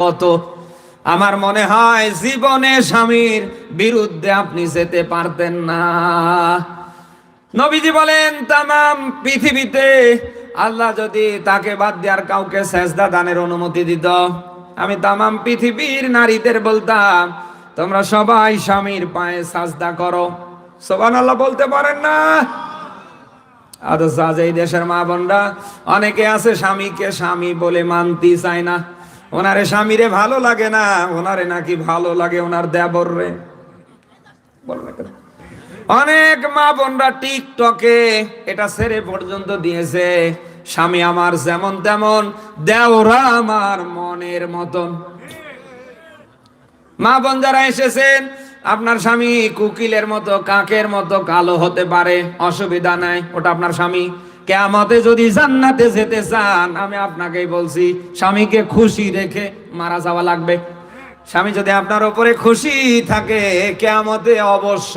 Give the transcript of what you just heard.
কত আমার মনে হয় জীবনে স্বামীর বিরুদ্ধে আপনি যেতে পারতেন না। নবীজি বলেন তামাম পৃথিবীতে আল্লাহ যদি তাকে বাদ দিয়ে আর কাউকে সেজদা দানের অনুমতি দিত, আমি তামাম পৃথিবীর নারীদের বলতাম তোমরা সবাই স্বামীর পায়ে সাজদা করো। সুবহানাল্লাহ বলতে পারেন না? আজ এই দেশের মা বোনরা অনেকে আছে স্বামীকে স্বামী বলে মানতে চায় না। ওনারে স্বামীরে ভালো লাগে না, ওনারে নাকি ভালো লাগে ওনার দেবর রে। অনেক মা বোনরা টিকটকে এটা ছেড়ে পর্যন্ত দিয়েছে, স্বামী আমার যেমন তেমন, দেওরা আমার মনের মতন। মা বোন যারা এসেছেন, আপনার স্বামী কুকিলের মতো কাকের মতো কালো হতে পারে, অসুবিধা নাই, ওটা আপনার স্বামী। কিয়ামতে যদি জান্নাতে যেতে চান, আমি আপনাকেই বলছি স্বামীকে খুশি রেখে মারা যাওয়া লাগবে। স্বামী যদি আপনার উপরে খুশি থাকে, কিয়ামতে অবশ্য